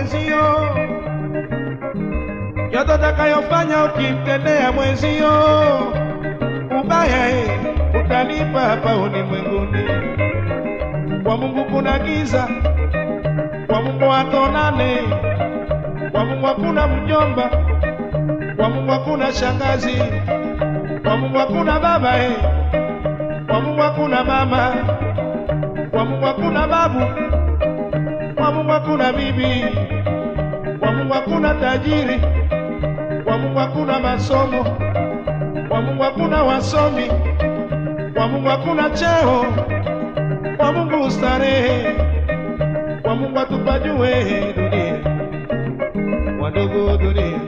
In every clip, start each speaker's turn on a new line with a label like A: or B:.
A: mwenzio, yote utakayofanya ukimtendea mwenzio ubaya, utalipa hapa ulimwenguni. Kwa Mungu kuna giza, kwa Mungu hatonane, kwa Mungu hakuna mjomba, kwa Mungu hakuna shangazi, kwa Mungu hakuna baba, kwa Mungu hakuna mama, kwa Mungu hakuna babu, kwa Mungu hakuna bibi, kwa Mungu hakuna tajiri, kwa Mungu hakuna masomo, kwa Mungu hakuna wasomi, kwa Mungu hakuna cheo, kwa Mungu starehe, kwa Mungu atupajue dunia. Wadogo dunia,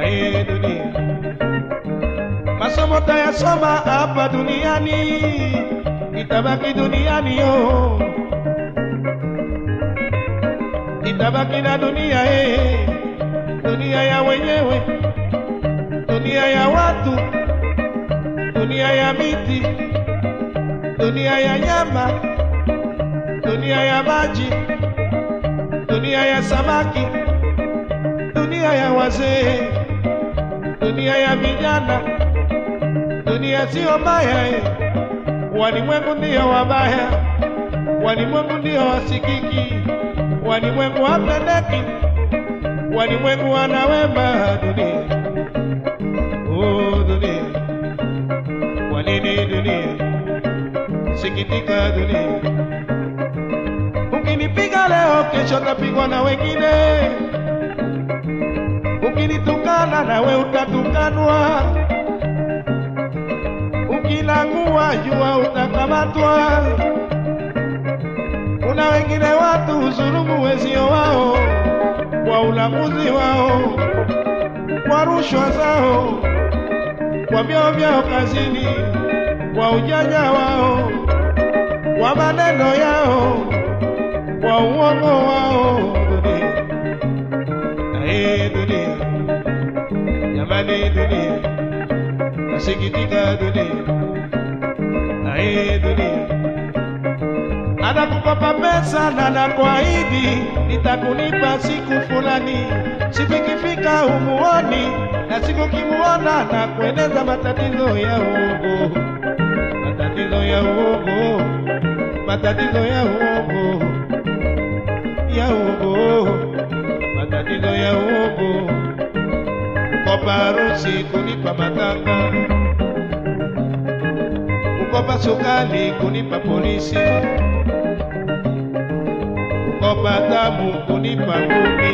A: ae dunia, masomo tayasoma hapa duniani, itabaki duniani yo, itabaki na dunia dunia ya wenyewe, dunia ya watu, dunia ya miti, dunia ya nyama, dunia ya maji, dunia ya samaki, dunia ya wazee, dunia ya vijana. Dunia sio mbaya, walimwengu ndio wabaya, walimwengu ndio wasikiki, walimwengu wapendeki, walimwengu wanawema. Dunia, oh dunia, kwa nini dunia? Sikitika dunia, ukinipiga leo kesho tapigwa na wengine, ukinitukana nawe utatukanwa, ukinangua jua utakamatwa. Kuna wengine watu huzulumu wenzio wao kwa ulaguzi wao, kwa rushwa zao, kwa vyao vyao kazini, kwa ujanja wao, kwa maneno yao, kwa uongo wao. Dunia, dunia, jamani dunia, nasikitika dunia, dunia. Anakukopa pesa na anakuahidi nitakunipa siku fulani, siku ikifika humuoni, na siku kimuona na kueleza matatizo ya uongo, matatizo ya uongo, matatizo ya uongo, ya uongo, matatizo ya uongo. Kukopa harusi kunipa matanga, kukopa sukali kunipa polisi, kukopa damu kunipa ngumi,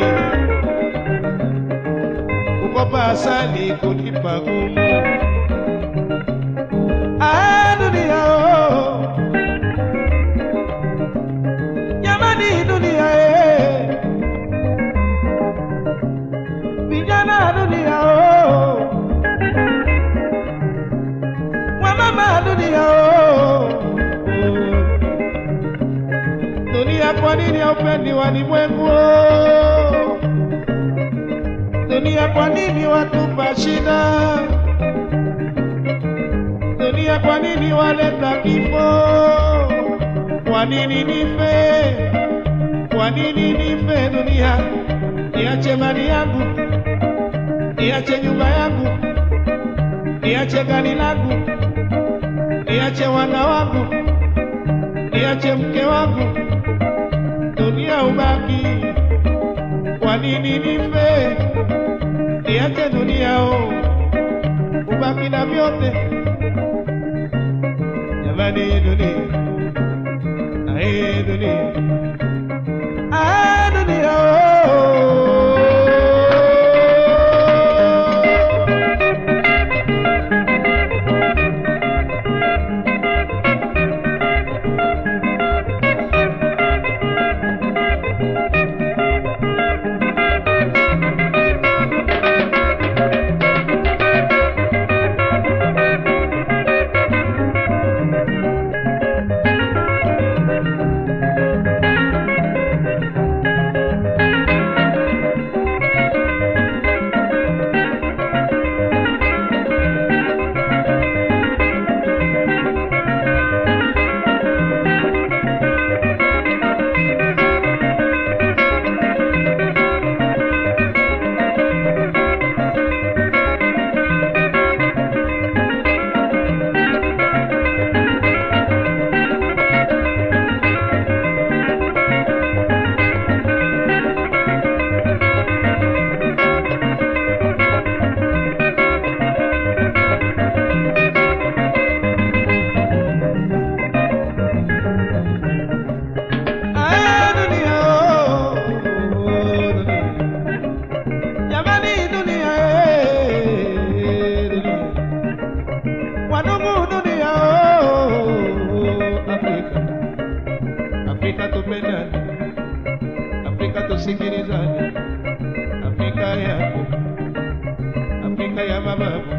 A: kukopa asali kunipa gumu. Ah dunia, oh jamani dunia, vijana dunia, oh wamama dunia, oh dunia, kwa nini haupendi walimwengu? Dunia, kwa nini watupa shida? Dunia, kwa nini waleta kifo? Kwa nini nife? Kwa nini nife? Dunia, niache mali yangu, niache nyumba yangu, niache gari langu, niache wana wangu, niache mke wangu, dunia ubaki. Kwa nini nife? Niache dunia ubaki na vyote. Jamani dunia, ae dunia, ae dunia, tusikilizane. Afrika yako, Afrika ya mababu,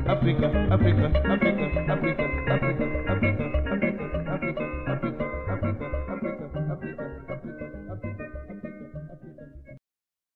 A: Afrika, Afrika, Afrika, Afrika, Afrika.